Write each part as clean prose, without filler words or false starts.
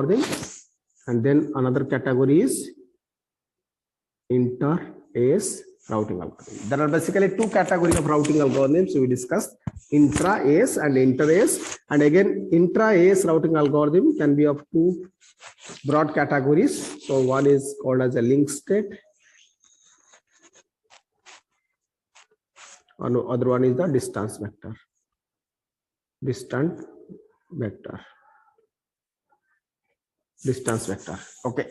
algorithm, and then another category is inter-AES routing algorithm. There are basically two categories of routing algorithms we discussed: intra-AES and inter-AES. And again, intra-AES routing algorithm can be of two broad categories. So one is called as a link state, and other one is the distance vector. Distance vector. Okay.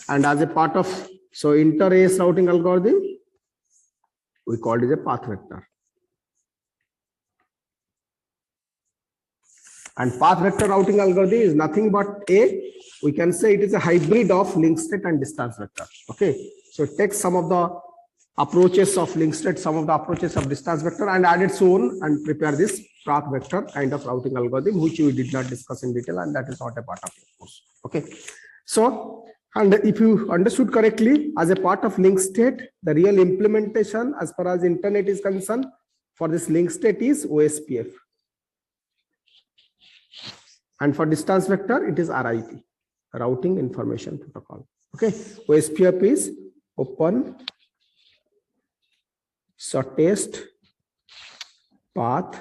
And as a part of inter-AES routing algorithm, we call it a path vector. And path vector routing algorithm is nothing but we can say it is a hybrid of link state and distance vector. Okay. So it takes some of the approaches of link state, some of the approaches of distance vector, and add its own and prepare this path vector kind of routing algorithm, which we did not discuss in detail, and that is not a part of your course. Okay. So, and if you understood correctly, as a part of link state, the real implementation as far as internet is concerned for this link state is OSPF. And for distance vector, it is RIP, Routing Information Protocol. Okay. OSPF is Open Shortest Path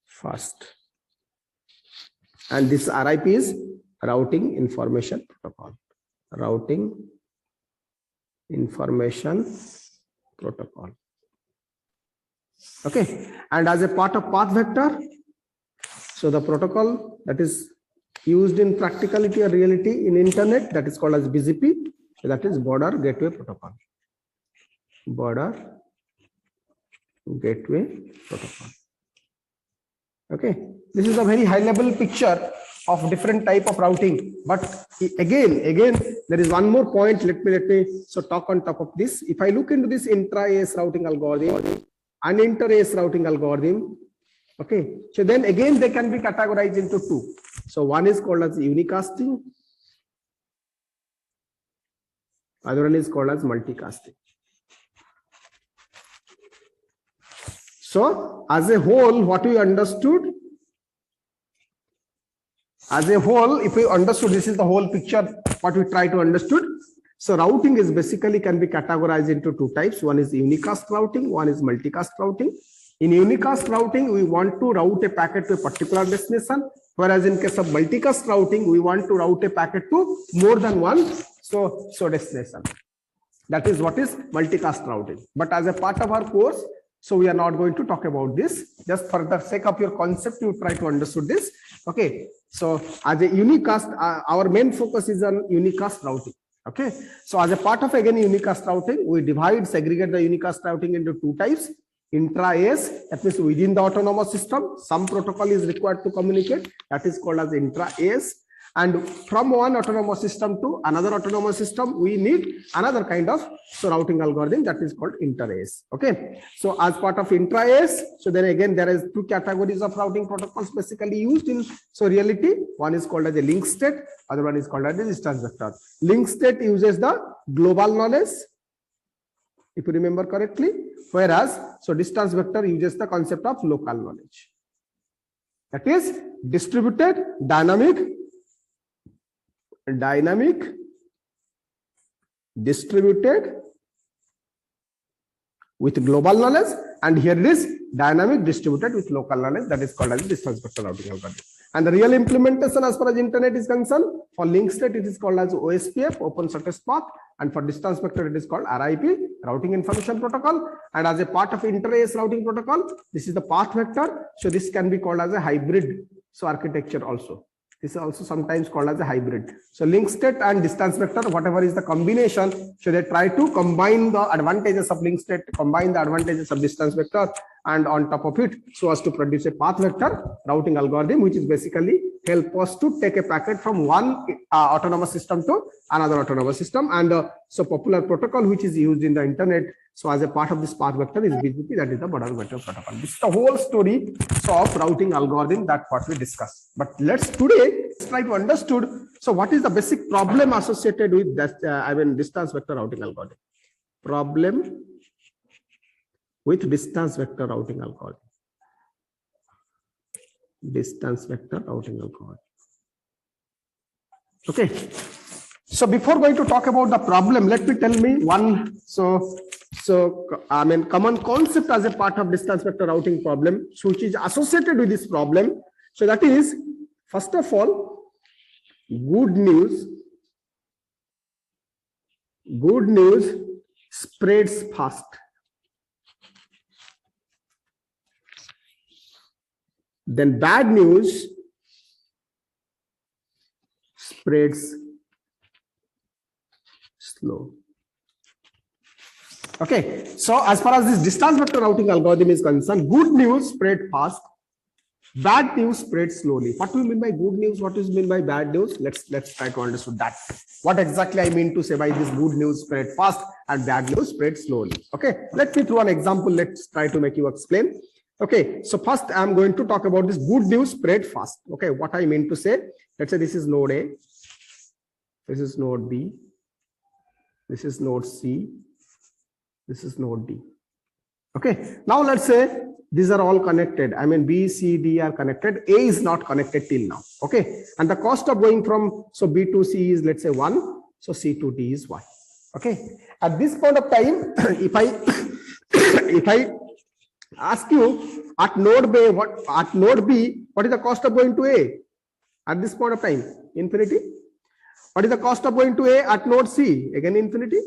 First. And this RIP is Routing Information Protocol. Routing Information Protocol. Okay. And as a part of path vector, so the protocol that is used in practicality or reality in internet, that is called as BGP. So that is Border Gateway Protocol. Border Gateway Protocol. Okay. This is a very high level picture of different type of routing, but again there is one more point. Let me so talk on top of this. If I look into this intra-AES routing algorithm and inter-AES routing algorithm, okay, so then again they can be categorized into two. So one is called as unicasting, other one is called as multicasting. So as a whole, what we understood, as a whole, if we understood, this is the whole picture, what we try to understood. So routing is basically can be categorized into two types. One is unicast routing, one is multicast routing. In unicast routing, we want to route a packet to a particular destination, whereas in case of multicast routing, we want to route a packet to more than one destination. That is what is multicast routing. But as a part of our course, so we are not going to talk about this. Just for the sake of your concept, you try to understood this. Okay. So as a unicast, our main focus is on unicast routing. Okay. So as a part of again unicast routing, we segregate the unicast routing into two types. Intra-AES, that means within the autonomous system, some protocol is required to communicate. That is called as intra-AES. And from one autonomous system to another autonomous system, we need another kind of routing algorithm that is called inter-AES. Okay. So as part of intra-AES, so then again there is two categories of routing protocols basically used in reality. One is called as a link state, other one is called as a distance vector. Link state uses the global knowledge, if you remember correctly, whereas distance vector uses the concept of local knowledge. That is distributed, dynamic, distributed with global knowledge, and here it is dynamic, distributed with local knowledge. That is called as distance vector routing algorithm. And the real implementation as far as internet is concerned, for link state it is called as OSPF, Open Shortest Path, and for distance vector it is called RIP, Routing Information Protocol. And as a part of inter-AES routing protocol, this is the path vector. So this can be called as a hybrid architecture also. This is also sometimes called as a hybrid. So link state and distance vector, whatever is the combination, so they try to combine the advantages of link state, combine the advantages of distance vector, and on top of it, so as to produce a path vector routing algorithm, which is basically help us to take a packet from one autonomous system to another autonomous system. And so popular protocol which is used in the internet, so as a part of this path vector is BGP, that is the Border Gateway Protocol. This is the whole story of routing algorithm that what we discussed. But let's try to understood. So what is the basic problem associated with that? Distance vector routing algorithm. Problem with distance vector routing algorithm. Distance vector routing algorithm. Okay. So before going to talk about the problem, let me tell me one. So I mean common concept as a part of distance vector routing problem, so which is associated with this problem. So that is, first of all, good news spreads fast. Then bad news spreads slow. Okay, so as far as this distance vector routing algorithm is concerned, good news spread fast, bad news spread slowly. What do you mean by good news? What do you mean by bad news? Let's try to understand that. What exactly I mean to say by this good news spread fast and bad news spread slowly. Okay, let me through an example. Let's try to make you explain. Okay, so first I'm going to talk about this good news spread fast. Okay, what I mean to say, let's say this is node A, this is node B, this is node C, this is node D. Okay, now let's say these are all connected. I mean B, C, D are connected. A is not connected till now. Okay, and the cost of going from B to C is, let's say, 1. So C to D is 1. Okay, at this point of time, if I ask you at node B, what is the cost of going to A at this point of time? Infinity. What is the cost of going to A at node C? Again infinity.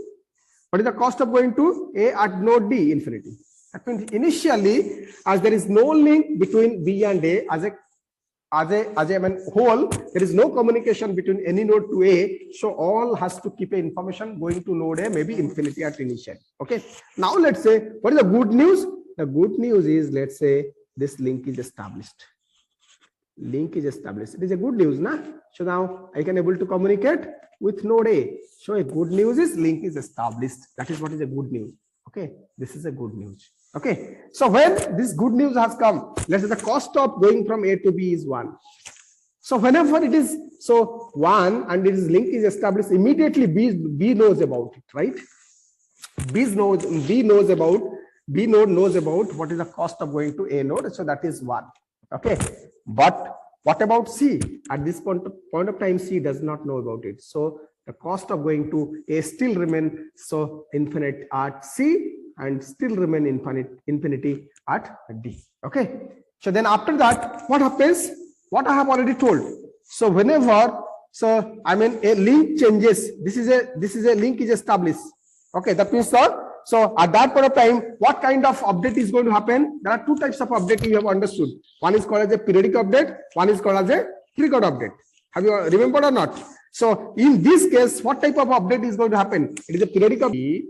What is the cost of going to A at node D? Infinity. That means initially, as there is no link between B and A as a whole, there is no communication between any node to A. So all has to keep a information going to node A, maybe infinity at initial. Okay. Now let's say, what is the good news? The good news is, let's say this link is established. Link is established. It is a good news, na? So now I can able to communicate with node A. So a good news is link is established. That is what is a good news. Okay, this is a good news. Okay, so when this good news has come, let's say the cost of going from A to B is 1. So whenever it is 1 and its link is established, immediately B knows about it, right? B node knows about what is the cost of going to A node. So that is 1. Okay, but what about C? At this point of time, C does not know about it. So the cost of going to A still remain infinite at C and still remain infinity at D. Okay. So then after that, what happens? What I have already told. So whenever I mean a link changes, this is a link is established. Okay, that means so at that point of time, what kind of update is going to happen? There are two types of update you have understood. One is called as a periodic update, one is called as a record update. Have you remembered or not? So in this case, what type of update is going to happen? It is a periodic update.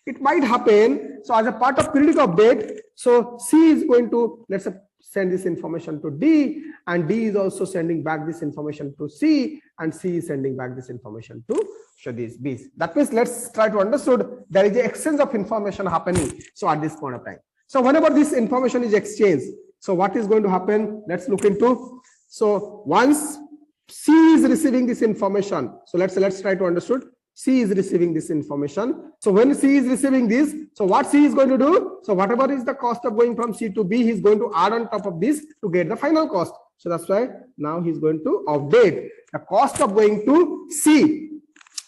It might happen. So as a part of periodic update, so C is going to, let's say, send this information to D, and D is also sending back this information to C, and C is sending back this information to these B's. That means let's try to understood there is an exchange of information happening. So at this point of time, so whenever this information is exchanged, so what is going to happen? Let's look into. So once C is receiving this information, so let's try to understood. C is receiving this information. So when C is receiving this, so what C is going to do? So whatever is the cost of going from C to B, he's going to add on top of this to get the final cost. So that's why now he's going to update the cost of going to C.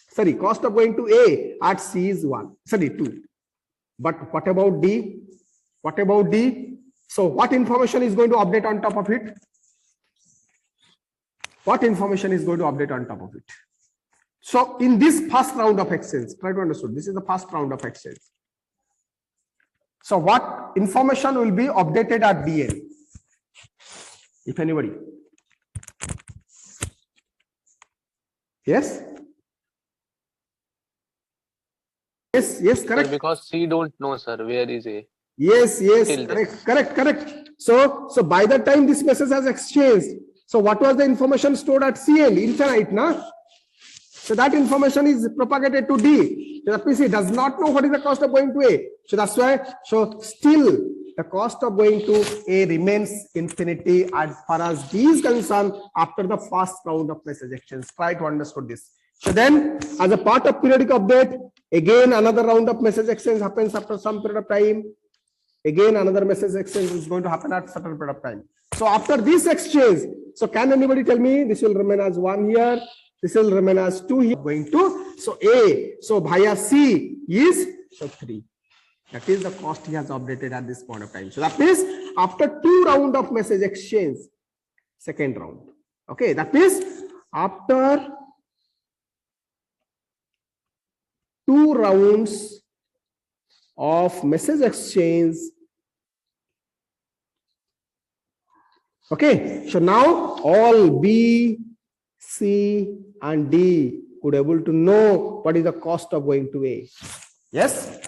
Sorry, cost of going to A at C is 2. But what about D? What about D? So what information is going to update on top of it? What information is going to update on top of it? So in this first round of exchange, try to understand, this is the first round of exchange. So what information will be updated at DN? If anybody. Yes? Yes, correct. Sir, because C don't know, sir, where is A? Yes, correct. So by the time this message has exchanged, so what was the information stored at CL? Infinite, na? So that information is propagated to D. So that means he does not know what is the cost of going to A. So that's why, so still the cost of going to A remains infinity as far as D is concerned after the first round of message exchange. Try to understand this. So then as a part of periodic update, again another round of message exchange happens after some period of time. Again another message exchange is going to happen at certain period of time. So after this exchange, so can anybody tell me this will remain as 1 here? This will remain as 2 here going to, so A, so via C is, so 3. That is the cost he has updated at this point of time. So that means after 2 round of message exchange, second round. Okay, that means after 2 rounds of message exchange. Okay, so now all B, C and D could able to know what is the cost of going to A. Yes.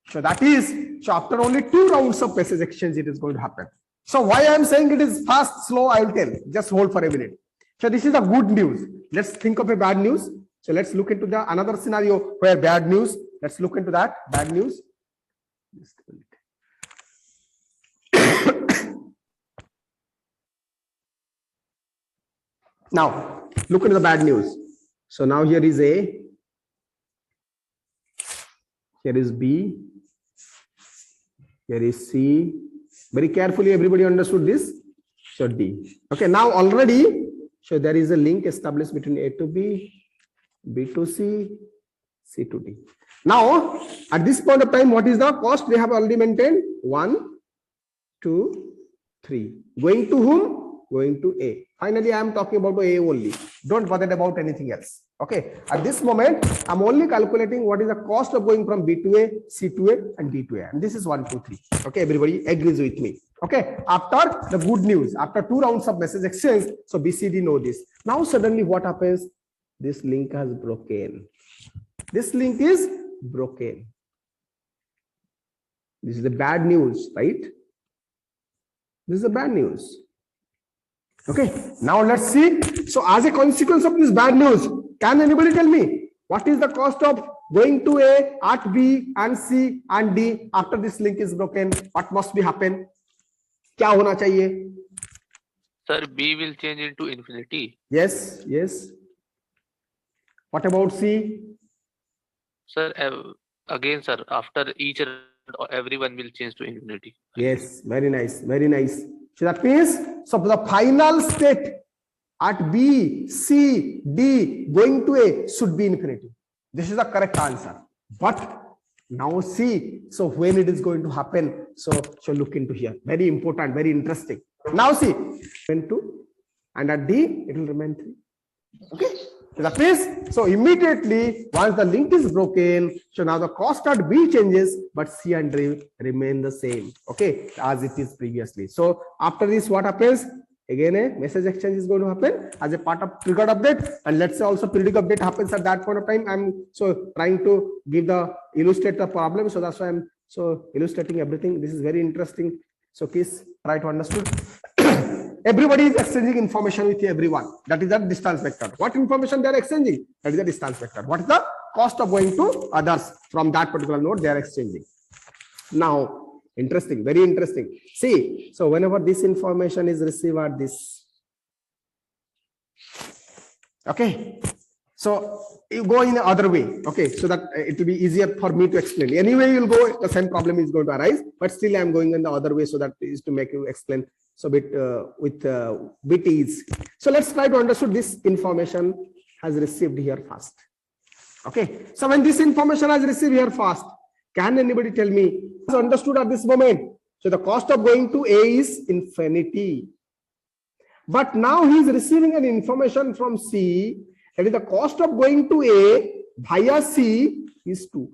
So that is, so after only 2 rounds of message exchange, it is going to happen. So why I am saying it is fast, slow, I will tell. Just hold for a minute. So this is the good news. Let's think of a bad news. So let's look into the another scenario where bad news. Let's look into that bad news. Just a minute. Now look into the bad news. So now here is A, here is B, here is C. Very carefully, everybody understood this. So D. Okay, now already, so there is a link established between A to B, B to C, C to D. Now, at this point of time, what is the cost? We have already maintained 1, 2, 3. Going to whom? Going to A. Finally, I am talking about A only. Don't bother about anything else. Okay. At this moment, I'm only calculating what is the cost of going from B to A, C to A, and D to A. And this is 1, 2, 3. Okay. Everybody agrees with me. Okay. After the good news, after 2 rounds of message exchange, so BCD know this. Now suddenly what happens? This link has broken. This link is broken. This is the bad news, right? This is the bad news. Okay, now let's see. So as a consequence of this bad news, can anybody tell me what is the cost of going to A at B and C and D after this link is broken? What must be happen? क्या होना चाहिए? Sir, B will change into infinity. Yes, yes. What about C? Sir, again, sir, after each everyone will change to infinity. Yes, very nice, very nice. So that means, so the final state at B, C, D going to A should be infinity. This is the correct answer. But now see, so when it is going to happen, so look into here. Very important, very interesting. Now see, when 2 and at D, it will remain 3. Okay. So that means, so immediately once the link is broken, so now the cost at B changes, but C and D remain the same, okay, as it is previously. So after this, what happens? Again, a message exchange is going to happen as a part of triggered update, and let's say also periodic update happens at that point of time. I'm so trying to give the illustrate the problem, so that's why I'm so illustrating everything. This is very interesting. So please try to understood. Everybody is exchanging information with everyone. That is the distance vector. What information they are exchanging? That is the distance vector. What is the cost of going to others from that particular node they are exchanging? Now, interesting, very interesting. See, so whenever this information is received at this, okay, so you go in the other way, okay, so that it will be easier for me to explain. Anyway, you'll go, the same problem is going to arise, but still I'm going in the other way so that is to make you explain. So bit with ease. So let's try to understand this information has received here first. Okay. So when this information has received here first, can anybody tell me is understood at this moment? So the cost of going to A is infinity. But now he is receiving an information from C, that is the cost of going to A via C is 2.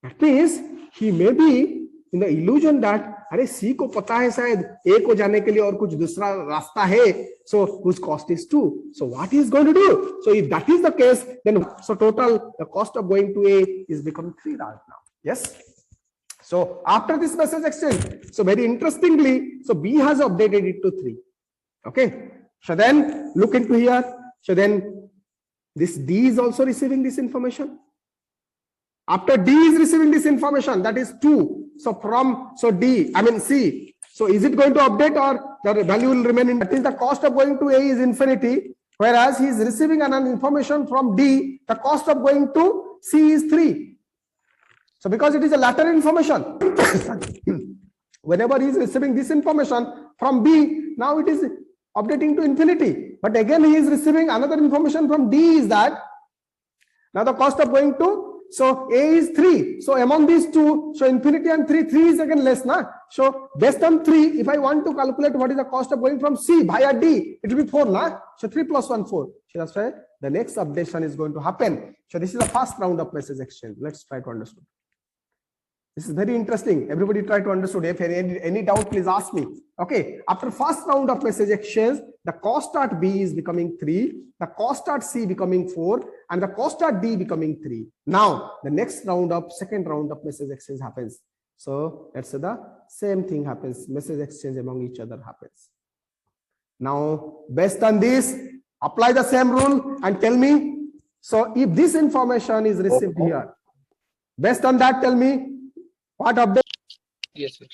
That means he may be in the illusion that अरे सी को पता है शायद ए को जाने के लिए और कुछ दूसरा रास्ता है, so whose cost is 2. So what he is going to do? So if that is the case, then so total the cost of going to A is become 3 right now. Yes. So after this message exchange, so very interestingly, so B has updated it to 3. Okay. So then look into here. So then this D is also receiving this information. After D is receiving this information, that is 2. So from, so D, I mean C. So is it going to update or the value will remain in? That is the cost of going to A is infinity. Whereas he is receiving an information from D, the cost of going to C is 3. So because it is a lateral information, whenever he is receiving this information from B, now it is updating to infinity. But again, he is receiving another information from D is that now the cost of going to, so A is 3. So among these two, so infinity and 3 is again less, na? So based on 3, if I want to calculate what is the cost of going from C via D, it will be 4, na? So 3 plus 1, 4. So that's why the next updation is going to happen. So this is the first round of message exchange. Let's try to understand. This is very interesting. Everybody try to understand. If any doubt, please ask me. Okay. After first round of message exchange, the cost at B is becoming 3, the cost at C becoming 4, and the cost at D becoming 3. Now, the next round of second round of message exchange happens. So let's say the same thing happens. Message exchange among each other happens. Now, based on this, apply the same rule and tell me. So if this information is received here, based on that, tell me. What update? Yes, sir.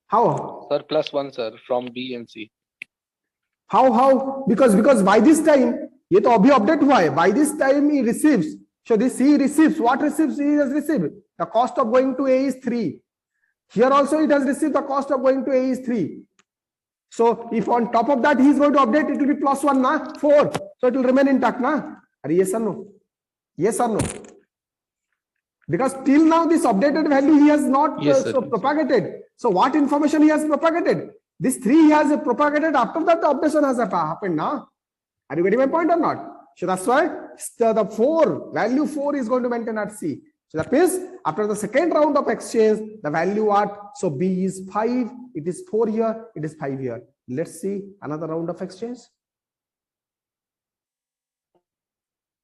How? Sir, +1, sir, from B and C. How? Because by this time, ये तो अभी update हुआ है. By this time he receives. So this C receives. What receives? He has received. The cost of going to A is 3. Here also it has received the cost of going to A is 3. So if on top of that he is going to update, it will be +1, na? 4. So it will remain intact, na? Yes or no? Yes or no? Because till now this updated value he has not propagated. So what information he has propagated? This 3 he has propagated. After that the updation has happened now. Are you getting my point or not? So that's why the 4 value 4 is going to maintain at C. So that means after the second round of exchange, the value at so B is 5. It is 4 here. It is 5 here. Let's see another round of exchange.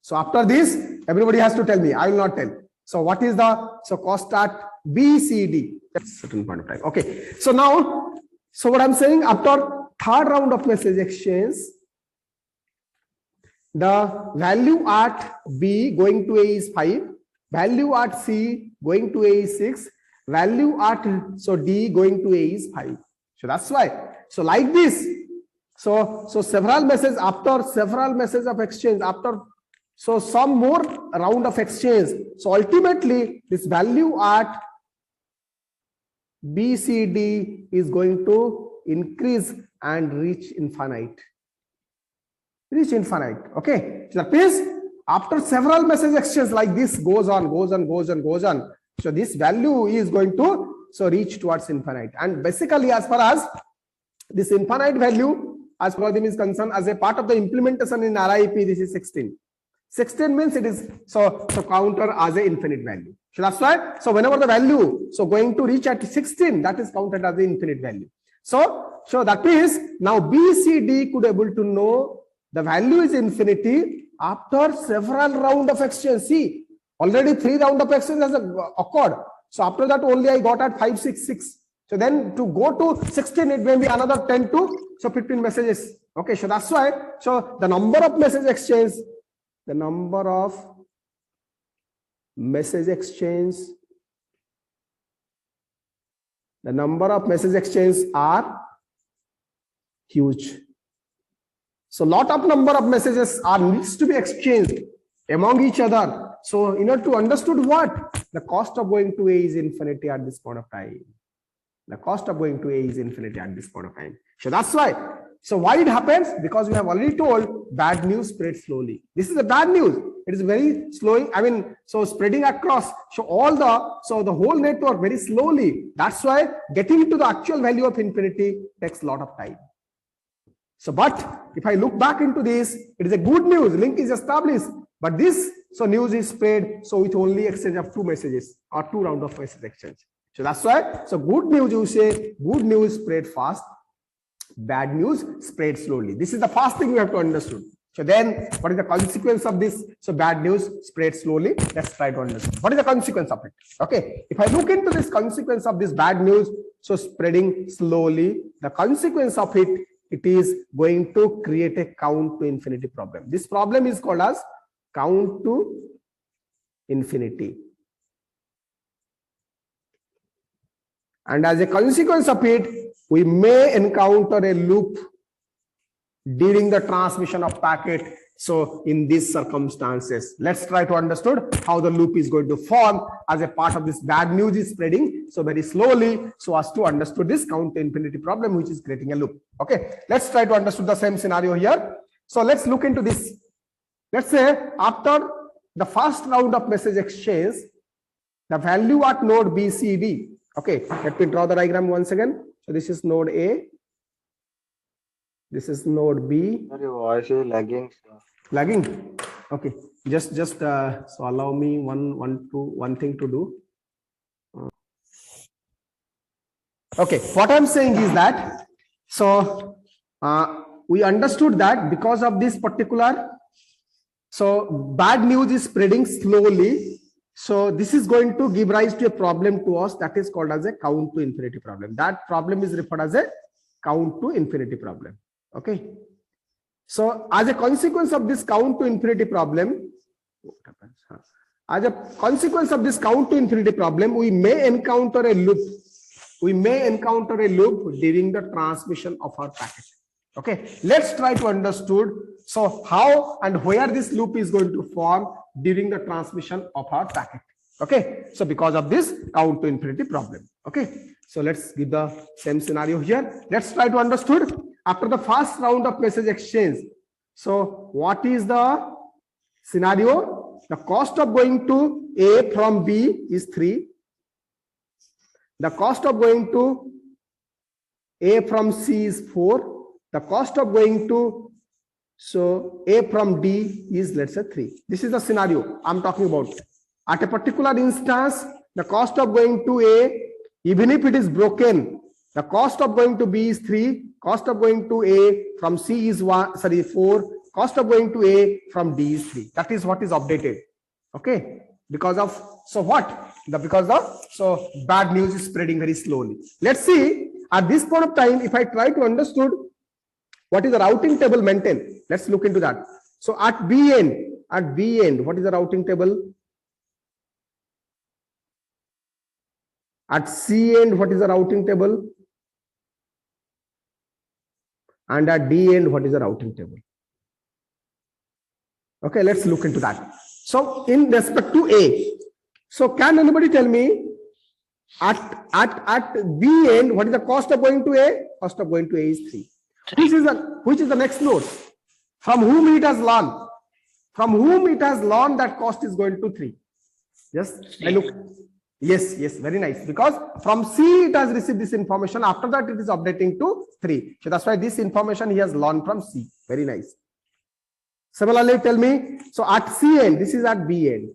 So after this, everybody has to tell me. I will not tell. So what is the cost at B, C, D? That's certain point of time. Okay. So now, so what I'm saying, after third round of message exchange, the value at B going to A is 5, value at C going to A is 6, value at D going to A is 5. So that's why. So like this. So several messages after several messages of exchange after. So some more round of exchange. So ultimately this value at BCD is going to increase and reach infinite. Reach infinite. Okay. So that means after several message exchange like this goes on. So this value is going to reach towards infinite. And basically as far as this infinite value as algorithm is concerned, as a part of the implementation in RIP, this is 16. 16 means it is so counter as a infinite value. So that's why. So whenever the value going to reach at 16, that is counted as the infinite value. So that means now BCD could able to know the value is infinity after several round of exchange. See, already 3 round of exchange has occurred. So after that only I got at 5, 6, 6. So then to go to 16, it may be another 10 to 15 messages. Okay, so that's why. So the number of message exchange. The number of message exchange are huge. So lot of number of messages needs to be exchanged among each other. So in order to understood what the cost of going to A is infinity at this point of time. The cost of going to A is infinity at this point of time. So that's why. So why it happens? Because we have already told bad news spreads slowly. This is the bad news. It is very slowing. I mean, so spreading across. So the whole network very slowly. That's why getting to the actual value of infinity takes a lot of time. So, but if I look back into this, it is a good news. Link is established. But this news is spread. So with only exchange of 2 messages or 2 round of message exchange. So that's why. So good news, you say good news spread fast. Bad news spread slowly. This is the first thing we have to understand. So then what is the consequence of this? So bad news spread slowly. Let's try to understand. What is the consequence of it? Okay. If I look into this consequence of this bad news, so spreading slowly, the consequence of it is going to create a count to infinity problem. This problem is called as count to infinity. And as a consequence of it, we may encounter a loop during the transmission of packet. So in these circumstances, let's try to understand how the loop is going to form as a part of this bad news is spreading. So very slowly, so as to understand this count to infinity problem, which is creating a loop. Okay, let's try to understand the same scenario here. So let's look into this. Let's say after the first round of message exchange, the value at node B, C, D. Okay, let me draw the diagram once again. So this is node A. This is node B. Sorry, voice is lagging. Lagging. Okay, just so allow me one thing to do. Okay, what I'm saying is that, so we understood that because of this particular, so bad news is spreading slowly. So this is going to give rise to a problem to us that is called as a count to infinity problem. That problem is referred as a count to infinity problem. Okay. So as a consequence of this count to infinity problem, as a consequence of this count to infinity problem, we may encounter a loop. We may encounter a loop during the transmission of our packet. Okay, let's try to understood. So how and where this loop is going to form during the transmission of our packet. Okay, so because of this count to infinity problem. Okay, so let's give the same scenario here. Let's try to understood after the first round of message exchange. So what is the scenario? The cost of going to A from B is 3. The cost of going to A from C is 4. The cost of going to A from D is, let's say, 3. This is the scenario I'm talking about. At a particular instance, the cost of going to A, even if it is broken, the cost of going to B is 3. Cost of going to A from C is 4. Cost of going to A from D is 3. That is what is updated. Okay. Because of, so what? So bad news is spreading very slowly. Let's see at this point of time, if I try to understood what is the routing table maintained. Let's look into that. So at B end, what is the routing table? At C end, what is the routing table? And at D end, what is the routing table? Okay, let's look into that. So in respect to A, so can anybody tell me at B end, what is the cost of going to A? Cost of going to A is 3. Which is the next node? From whom it has learned? From whom it has learned that cost is going to 3? Yes, I look. Yes, very nice. Because from C it has received this information. After that it is updating to 3. So that's why this information he has learned from C. Very nice. Similarly, tell me. So at C end, this is at B end.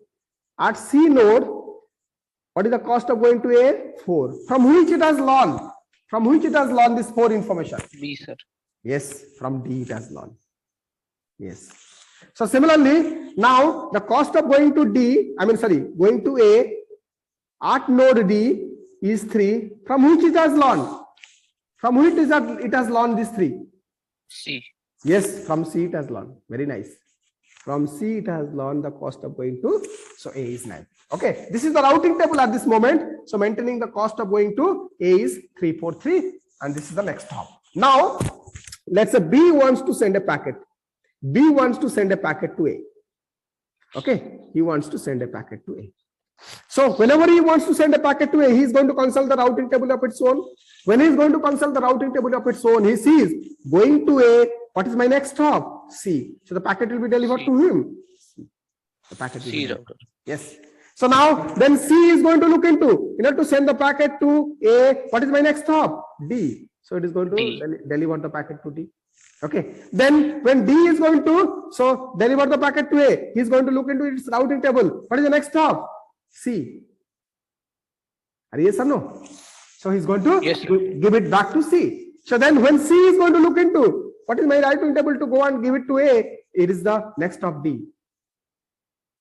At C node, what is the cost of going to A? 4. From which it has learned? From which it has learned this 4 information? B, sir. Yes, from D it has learned. Yes. So similarly, now the cost of going to going to A at node D is 3. From which it has learned? From which it has learned this 3? C. Yes, from C it has learned. Very nice. From C it has learned the cost of going to, so A is 9. Okay, this is the routing table at this moment. So maintaining the cost of going to A is 343, and this is the next hop. Now, let's say B wants to send a packet. B wants to send a packet to A. Okay, he wants to send a packet to A. So whenever he wants to send a packet to A, he is going to consult the routing table of its own. When he is going to consult the routing table of its own, he sees going to A, what is my next stop? C. So the packet will be delivered to him. The packet will be delivered. Yes. So now then C is going to look into, to send the packet to A, what is my next stop? D. So it is going to deliver the packet to D. Okay. Then when D is going to deliver the packet to A, he is going to look into its routing table. What is the next stop? C. Are yes or no? So he's going to give it back to C. So then when C is going to look into what is my routing table to go and give it to A, it is the next stop D.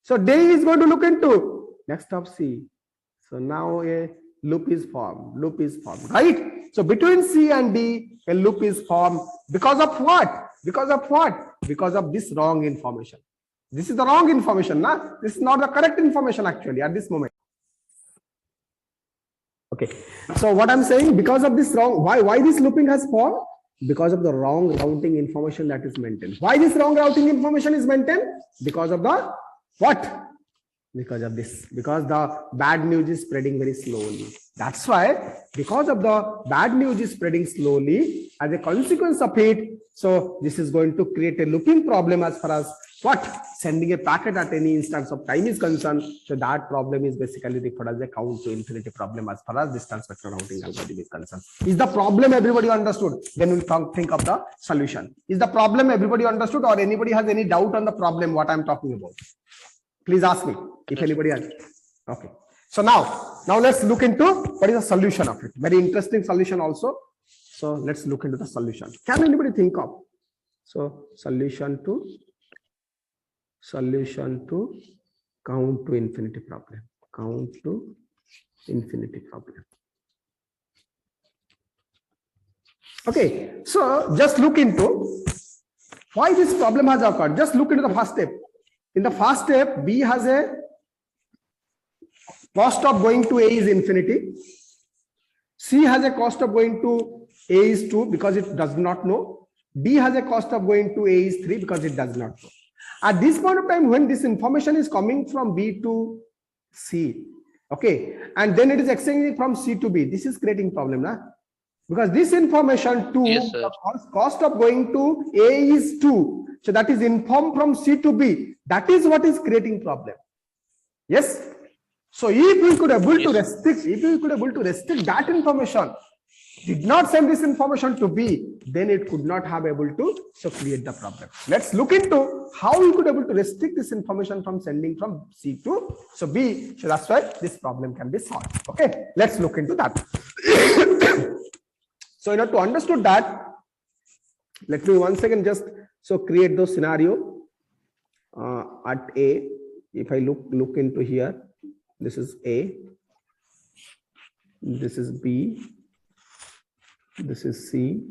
So D is going to look into next stop C. So now a loop is formed. Right? So between C and D, a loop is formed. Because of what? Because of this wrong information. This is the wrong information. Nah? This is not the correct information actually at this moment. Okay. So what I'm saying, because of this wrong, why this looping has formed? Because of the wrong routing information that is maintained. Why this wrong routing information is maintained? Because of the what? Because of this, because the bad news is spreading very slowly. That's why, because of the bad news is spreading slowly, as a consequence of it, so this is going to create a looping problem as far as what sending a packet at any instance of time is concerned. So that problem is basically referred as a count to infinity problem as far as distance vector routing algorithm is concerned. Is the problem everybody understood? Then we'll think of the solution. Is the problem everybody understood, or anybody has any doubt on the problem what I'm talking about? Please ask me if anybody has. Okay. So now let's look into what is the solution of it. Very interesting solution also. So let's look into the solution. Can anybody think of? So solution to count to infinity problem. Count to infinity problem. Okay. So just look into why this problem has occurred. Just look into the first step. In the first step, B has a cost of going to A is infinity. C has a cost of going to A is 2 because it does not know. D has a cost of going to A is 3 because it does not know. At this point of time, when this information is coming from B to C, okay, and then it is exchanging from C to B, this is creating problem, nah? Because this information to the cost of going to A is 2. So that is informed from C to B. That is what is creating problem. Yes. So if we could able to restrict, that information, did not send this information to B, then it could not have able to create the problem. Let's look into how we could able to restrict this information from sending from C to B. So that's why this problem can be solved. Okay. Let's look into that. So in order to understand that, let me once again just create those scenario at A. If I look into here, this is A, this is B, this is C,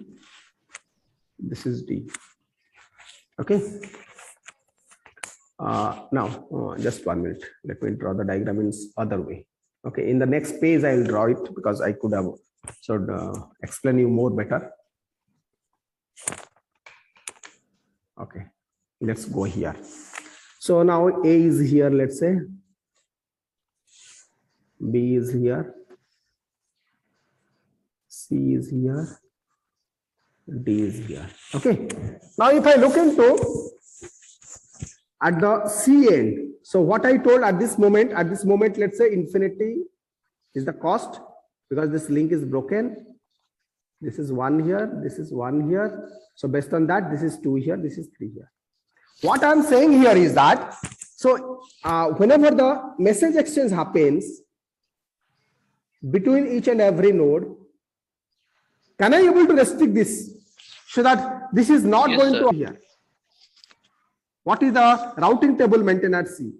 this is D. Okay. Now just 1 minute. Let me draw the diagram in other way. Okay. In the next page, I will draw it because I could have explain you more better. Okay, let's go here. So now A is here, let's say. B is here. C is here. D is here. Okay. Now if I look into at the C end, so what I told at this moment, let's say infinity is the cost because this link is broken. This is 1 here, this is 1 here. So based on that, this is 2 here, this is 3 here. What I'm saying here is that, whenever the message exchange happens between each and every node, can I able to restrict this so that this is not going to here? What is the routing table maintained at C?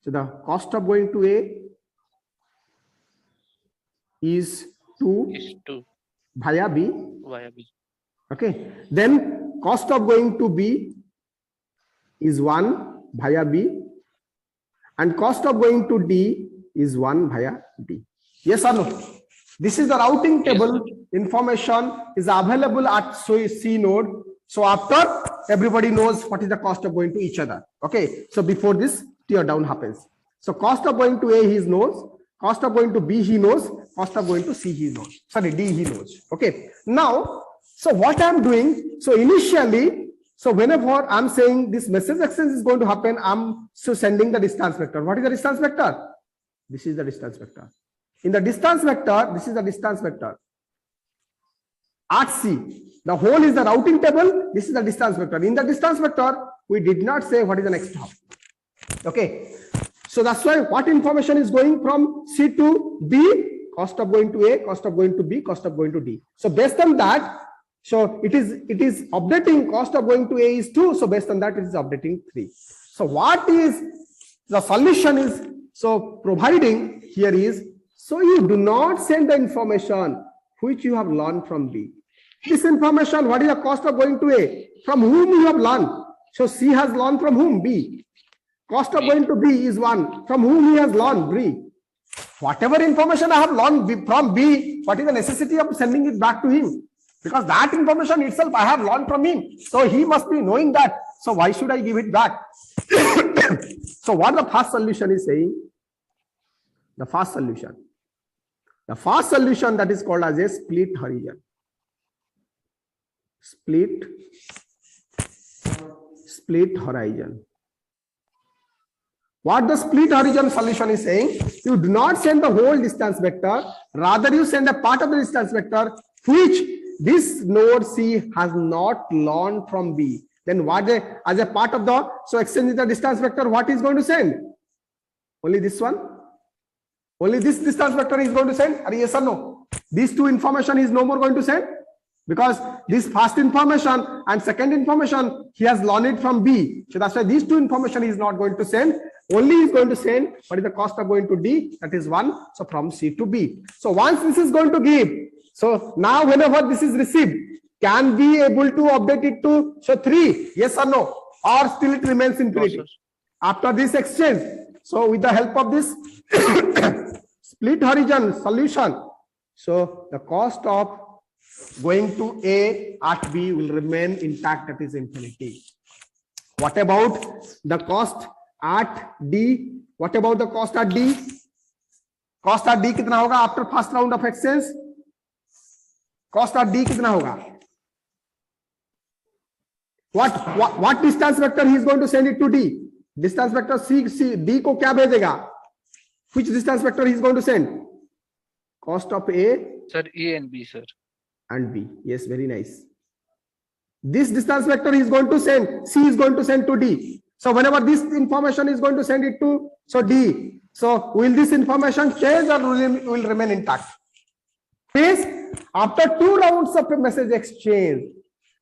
So the cost of going to A is 2 via B. Okay. Then cost of going to B is 1 via B. And cost of going to D is 1 via D. Yes or no? This is the routing table information is available at C node. So after everybody knows what is the cost of going to each other. Okay. So before this tear down happens. So cost of going to A he knows. Cost of going to B he knows. Cost of going to C he knows. Sorry, D he knows. Okay. Now, so what I'm doing, so initially, so whenever I'm saying this message exchange is going to happen, I'm sending the distance vector. What is the distance vector? This is the distance vector. In the distance vector, this is the distance vector. At C, the whole is the routing table. This is the distance vector. In the distance vector, we did not say what is the next hop. Okay. So that's why what information is going from C to B, cost of going to A, cost of going to B, cost of going to D. So based on that, so it is updating cost of going to A is 2. So based on that, it is updating 3. So what is the solution is so providing here is, so you do not send the information which you have learned from B. This information, what is the cost of going to A? From whom you have learned. So C has learned from whom? B. Cost of going to B is 1. From whom he has learned? B. Whatever information I have learned from B, what is the necessity of sending it back to him? Because that information itself I have learned from him. So he must be knowing that. So why should I give it back? So what the first solution is saying? The first solution that is called as a split horizon. Split horizon. What the split horizon solution is saying, you do not send the whole distance vector, rather you send a part of the distance vector which this node C has not learned from B. Then what as a part of the, so exchanging the distance vector, what is going to send? Only this one? Only this distance vector is going to send? Are yes or no? These two information is no more going to send? Because this first information and second information, he has learned it from B. So that's why these two information is not going to send. Only is going to send what is the cost of going to D, that is 1. So from C to B. So once this is going to give, so now whenever this is received, can be able to update it to, so 3, yes or no? Or still it remains infinity? After this exchange. So with the help of this split horizon solution, so the cost of going to A at B will remain intact, that is infinity. What about the cost at D? What about the cost at D? Cost at D कितना होगा after first round of exchange? Cost at D कितना होगा? What distance vector he is going to send it to D? Distance vector C D को क्या भेजेगा? Which distance vector he is going to send? Cost of A. Sir, A and B, sir. And B. Yes, very nice. This distance vector is going to send, C is going to send to D. So whenever this information is going to send it to, so D. So will this information change or will remain intact? Please, after 2 rounds of a message exchange,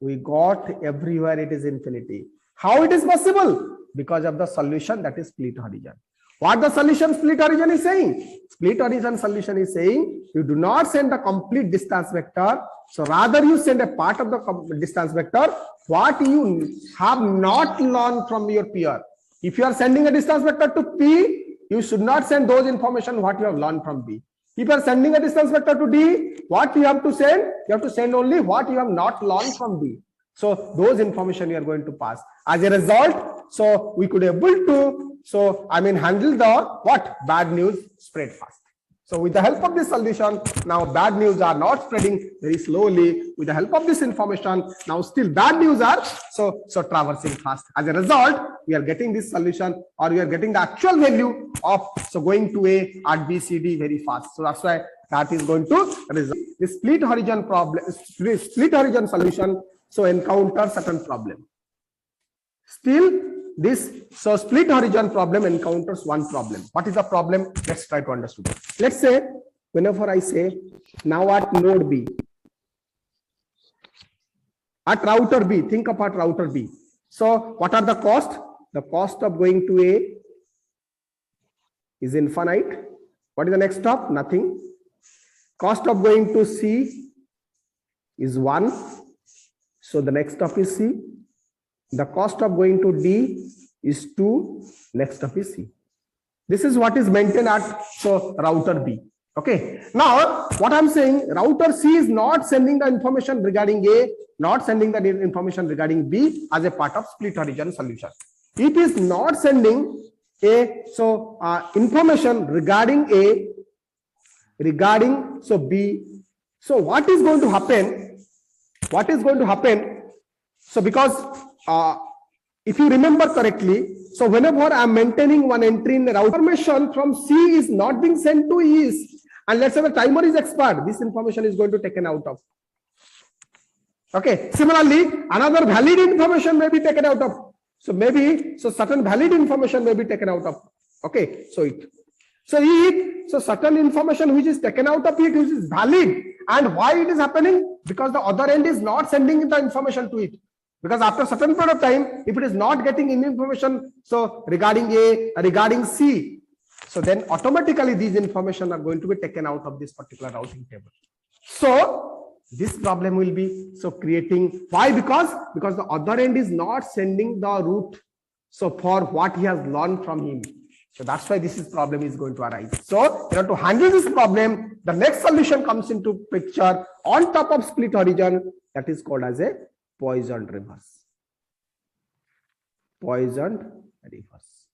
we got everywhere it is infinity. How it is possible? Because of the solution that is split horizon. What the solution split horizon is saying? Split horizon solution is saying you do not send the complete distance vector. So rather you send a part of the distance vector what you have not learned from your peer. If you are sending a distance vector to P, you should not send those information what you have learned from B. If you are sending a distance vector to D, what you have to send? You have to send only what you have not learned from B. So those information you are going to pass. As a result, so we could able to, so I mean handle the what? Bad news spread fast. So with the help of this solution, now bad news are not spreading very slowly. With the help of this information, now still bad news are so traversing fast. As a result, we are getting this solution or we are getting the actual value of so going to A at B, C, D very fast. So that's why that is going to result. The split horizon problem, split horizon solution so encounter certain problem. Still this so split horizon problem encounters one problem. What is the problem? Let's try to understand. Let's say whenever I say now at node B, at router B, think about router B. So what are the cost? The cost of going to A is infinite. What is the next stop? Nothing. Cost of going to C is 1. So the next stop is C. The cost of going to D is 2. Next stop is C. This is what is maintained at so router B. Okay. Now what I'm saying, router C is not sending the information regarding A, not sending the information regarding B as a part of split horizon solution. It is not sending a so information regarding A, regarding so B. So what is going to happen? What is going to happen? So because if you remember correctly, so whenever I am maintaining one entry in the router, information from C is not being sent to East, and let's say the timer is expired, this information is going to taken out of. Okay. Similarly, another valid information may be taken out of. So maybe so certain valid information may be taken out of. Okay. So certain information which is taken out of it, which is valid, and why it is happening? Because the other end is not sending the information to it. Because after certain period of time, if it is not getting any information, so regarding A, regarding C, so then automatically these information are going to be taken out of this particular routing table. So this problem will be so creating, why? Because the other end is not sending the route so for what he has learned from him. So that's why this problem is going to arise. So in order to handle this problem, the next solution comes into picture on top of split horizon, that is called as a Poisson reverse. Poisson reverse.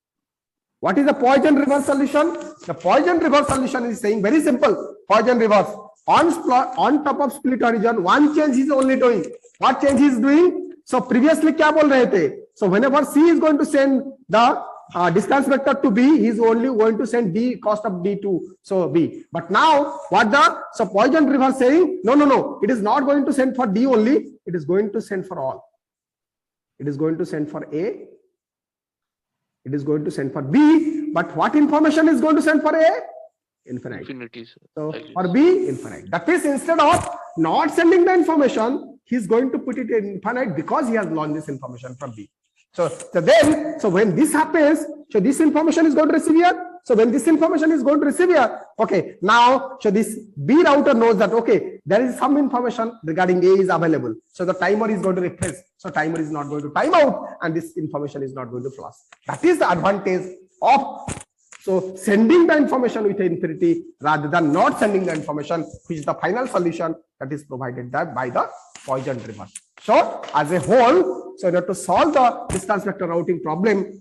What is the Poisson reverse solution? The Poisson reverse solution is saying very simple. Poisson reverse on top of split horizon, one change he is only doing. What change he is doing? So previously क्या बोल रहे थे? So whenever C is going to send the distance vector to B, he is only going to send D cost of D to so B. But now what the so Poisson reverse saying? No. It is not going to send for D only. It is going to send for all. It is going to send for A. It is going to send for B. But what information is going to send for A? Infinite. Infinity, sir. So for B, infinite. That is, instead of not sending the information, he is going to put it in infinite because he has learned this information from B. So when this happens, so this information is going to receive here. So when this information is going to receive here, okay, now so this B router knows that okay, there is some information regarding A is available. So the timer is going to refresh. So timer is not going to time out, and this information is not going to flash. That is the advantage of so sending the information with infinity rather than not sending the information, which is the final solution that is provided by the Poisson reverse. So as a whole, so in order to solve the distance vector routing problem,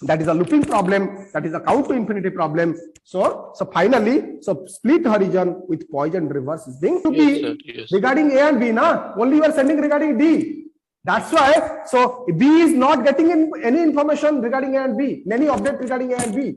that is a looping problem, that is a count to infinity problem. So finally, so split horizon with Poisson reverse is being to be regarding A and B, na only you are sending regarding D. That's why, so B is not getting any information regarding A and B, any update regarding A and B.